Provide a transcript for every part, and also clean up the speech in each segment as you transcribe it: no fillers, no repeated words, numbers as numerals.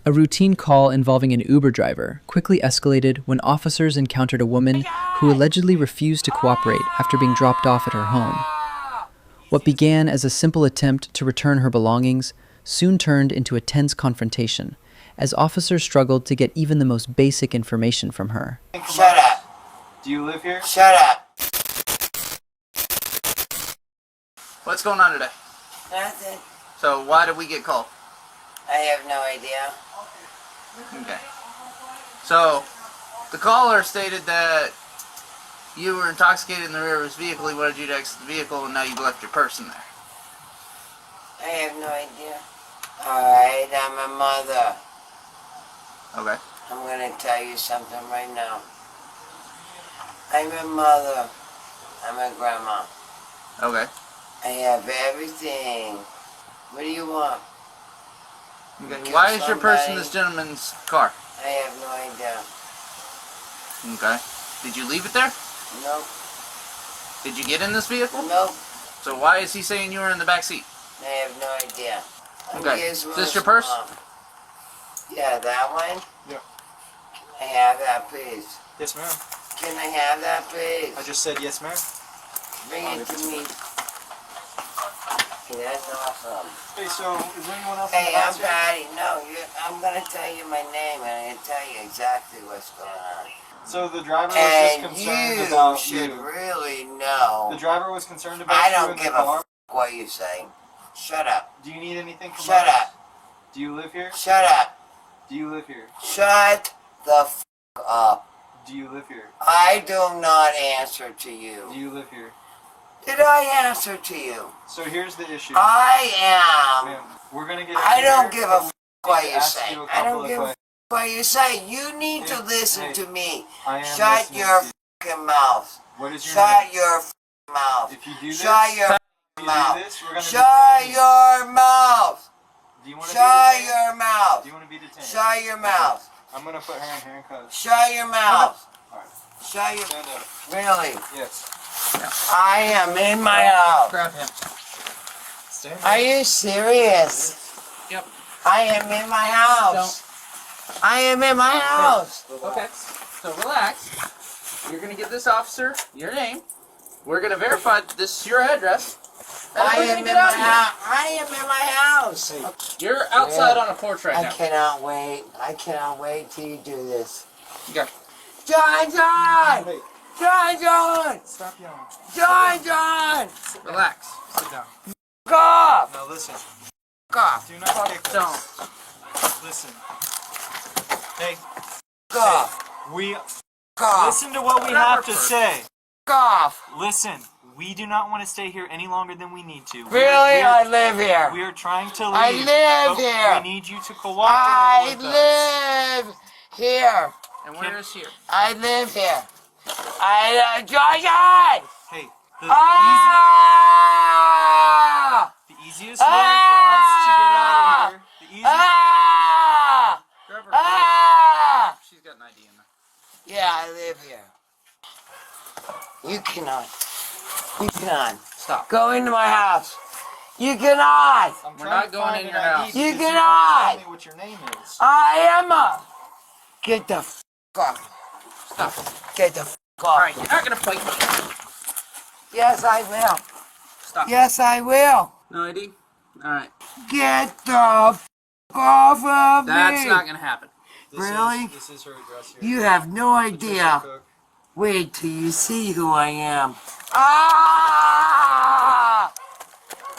A routine call involving an Uber driver quickly escalated when officers encountered a woman who allegedly refused to cooperate after being dropped off at her home. What began as a simple attempt to return her belongings soon turned into a tense confrontation as officers struggled to get even the most basic information from her. Shut up. Do you live here? Shut up. What's going on today? Nothing. So why did we get called? I have no idea. Okay. So the caller stated that you were intoxicated in the rear of his vehicle. He wanted you to exit the vehicle, and now you left your purse in there. I have no idea. Alright, I'm a mother. Okay. I'm gonna tell you something right now. I'm a mother. I'm a grandma. Okay. I have everything. What do you want? Okay. Why is your purse in this gentleman's car? I have no idea. Okay. Did you leave it there? Nope. Did you get in this vehicle? Nope. So why is he saying you were in the back seat? I have no idea. Okay. Is this your purse? Yeah, that one? Yeah. I have that, please. Yes, ma'am. Can I have that, please? I just said yes, ma'am. Bring it to me. Okay, that's awesome. Hey, so is there anyone else Hey, in the I'm house here? Patty. No, I'm going to tell you my name, and I'm going to tell you exactly what's going on. So the driver was And just concerned you about should you. really know. The driver was concerned about I you don't in the give a car. f what you say. Shut up. Do you need anything from Shut us? up. Do you live here? Shut up. Do you live here? Shut the f up. Do you live here? I do not answer to you. Do you live here? Did I answer to you? So here's the issue. I am. Ma'am, we're gonna get. I don't here, give but a we f what need to you ask say. you a I couple don't of give a f questions. what you say. You need to listen Hey, to me. I am Shut listening your to you. f***ing mouth. What is your Shut name? your f***ing mouth. If you do this, Shut your if f***ing you mouth. do this, we're gonna Shut detain you. your mouth. Do you want to be Shut detained? your mouth. Do you want to be detained? Shut your mouth. I'm gonna put her in handcuffs. Shut your mouth. Alright. Shut your. Stand up. Really? Yes. I am in my house. Grab him. Stand up. Are you serious? Yep. I am in my house. I am in my house. Okay. So relax. You're gonna give this officer your name. We're gonna verify that this is your address. And I we're am gonna in get my out of here. house. I am in my house. You're outside on a porch right I now. cannot wait. I cannot wait till you do this. Okay. John! Wait. John! Stop yelling. John! Relax. Sit down. Cough! Now listen. Cough! Do not take this. Don't. Listen. Hey, Cough! we Cough! listen to what we Whatever have to first. say. Cough! Listen, we do not want to stay here any longer than we need to. Really? I live here. We are trying to leave. I live but here. We need you to cooperate I with us. live here. And where is here? I live here. John! Hey, Ah! the easiest way for us to get out of here. The easiest. Ah! Grab her. Ah! She's got an ID in there. Yeah, I live here. You cannot. You cannot. Stop. Go into my house. You cannot. I'm We're trying not to going find in an your ID house. because You won't cannot. Tell me what your name is. I am a. Get the f off. Stop. Get the f off. Alright, you're not gonna fight me. Yes, I will. Stop. Yes, I will. No ID? Alright. Get the f off of That's me. not gonna happen. Really? This is her address here. You have no idea. Cook. Wait till you see who I am. Ah!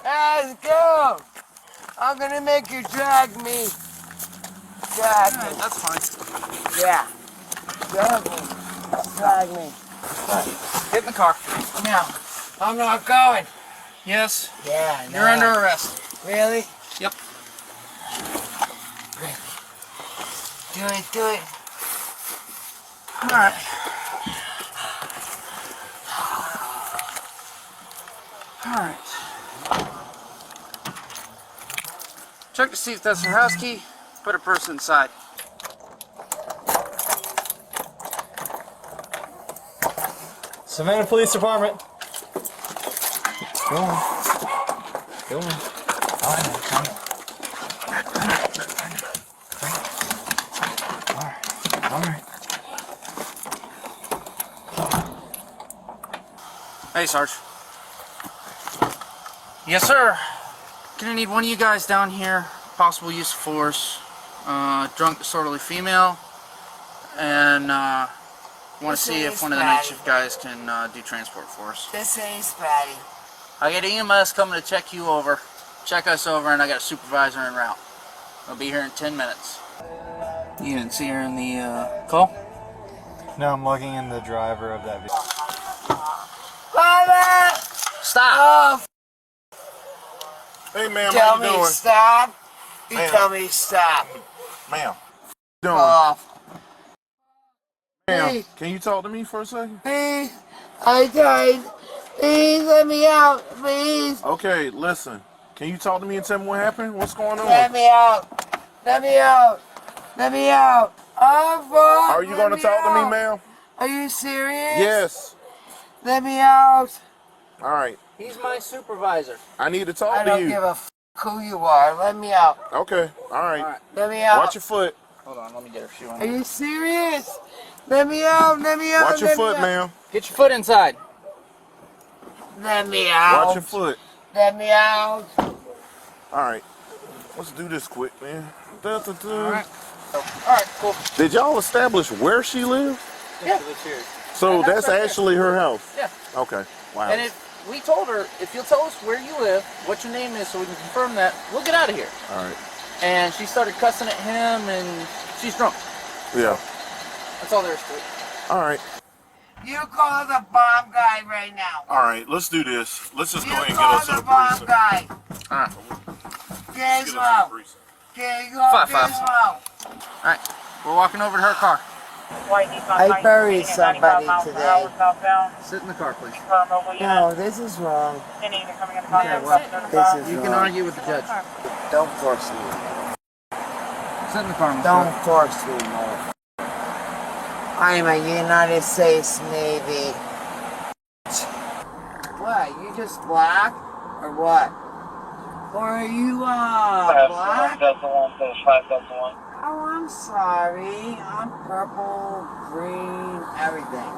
Let's go. I'm gonna make you drag me. Drag me. Alright, that's fine. Yeah. Drag me. Drag me. Get in the car. No, I'm not going. Yes. Yeah, no. You're under arrest. Really? Yep. Do it, do it. Alright. Alright. Check to see if that's her house key. Put her purse inside. Savannah Police Department. Go on. Go on. Hey, Sarge. Yes, sir. Gonna need one of you guys down here. Possible use of force. Drunk, disorderly female. And want to see if one of the night shift guys can do transport for us. This ain't Spatty. I got EMS coming to check you over. Check us over, and I got a supervisor en route. I'll be here in 10 minutes. You didn't see her in the call? No, I'm logging in the driver of that vehicle. Mama! Stop! Hey, ma'am, Tell how me you doing? stop. You Ma'am. tell me stop. Ma'am, doing? Off. Ma'am, can you talk to me for a second? Please. I died. Please let me out. Please. Okay, listen. Can you talk to me and tell me what happened? What's going on? Let me out. Let me out. Let me out. Oh, fuck. Are you going to talk to me, ma'am? Are you serious? Yes. Let me out. All right. He's my supervisor. I need to I talk to don't you. give a f who you are. Let me out. Okay. All right. Alright. Let me out. Watch your foot. Hold on, let me get her shoe on. Are you serious? Let me out. Let me out. Watch your let me foot, out. ma'am. Get your foot inside. Let me out. Watch your foot. Let me out. All right. Let's do this quick, man. Da-da-da. Alright. Alright, cool. Did y'all establish where she lives? Yeah. So Yeah, that's right actually her house? Yeah. Okay. Wow. And we told her, if you'll tell us where you live, what your name is, so we can confirm that, we'll get out of here. All right. And she started cussing at him, and she's drunk. Yeah. That's all there is to it. All right. You call the bomb guy right now. All right. Let's do this. Let's just You go ahead and get call us to the the bomb precinct. guy. Alright. Get Get him us to the out. precinct. Get him Five, five. out. Alright. We're walking over to her car. I buried somebody today. Sit in the car, please. No, this is wrong. Okay, well, This is you wrong. can argue with the judge. Don't force me. Sit in the car, Mr. Don't force me, motherfucker. I am a United States Navy. What? You just black? Or what? Or are you, black? Oh, I'm sorry. I'm purple, green, everything.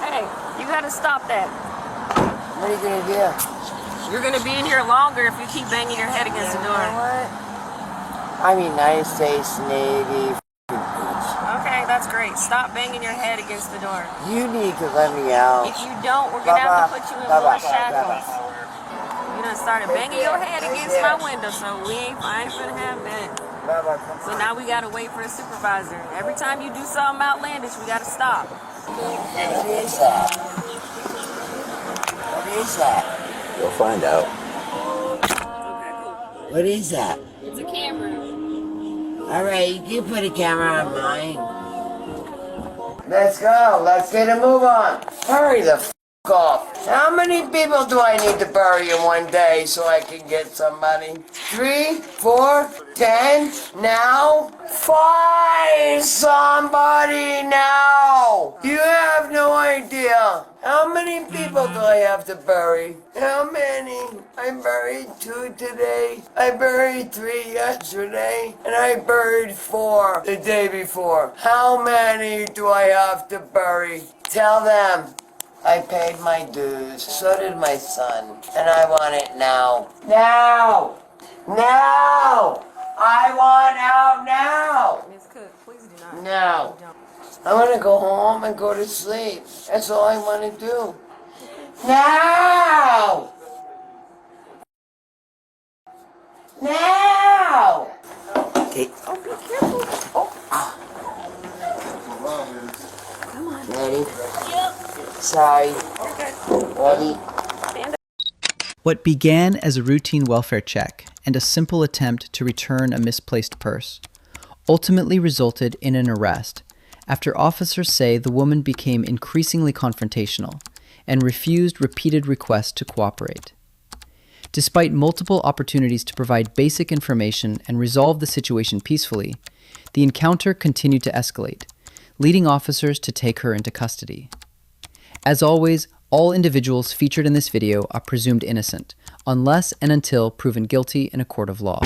Hey, you gotta stop that. What are you gonna do? You're gonna be in here longer if you keep banging your head against the You know door. what? I'm United States Navy. Okay, that's great. Stop banging your head against the door. You need to let me out. If you don't, we're gonna have to put you in more shackles. Bye-bye. You done started banging your head against my window, so I ain't gonna have that. So now we gotta wait for the supervisor. Every time you do something outlandish, we gotta stop. What is that? What is that? You'll find out. Okay, cool. What is that? It's a camera. Alright, you can put a camera on mine. Let's go. Let's get a move on. Hurry the f off. How many people do I need to bury in one day so I can get somebody? 3, 4, 10, now? Find somebody now! You have no idea. How many people do I have to bury? How many? I buried 2 today. I buried 3 yesterday. And I buried 4 the day before. How many do I have to bury? Tell them. I paid my dues. So did my son. And I want it now. Now! Now! I want out now! Ms. Cook, please do not. Now. I want to go home and go to sleep. That's all I want to do. Now! Now! Okay. Oh, be careful. Come on. Ready? Sorry. Ready? What began as a routine welfare check and a simple attempt to return a misplaced purse ultimately resulted in an arrest after officers say the woman became increasingly confrontational and refused repeated requests to cooperate. Despite multiple opportunities to provide basic information and resolve the situation peacefully, the encounter continued to escalate, leading officers to take her into custody. As always, all individuals featured in this video are presumed innocent, unless and until proven guilty in a court of law.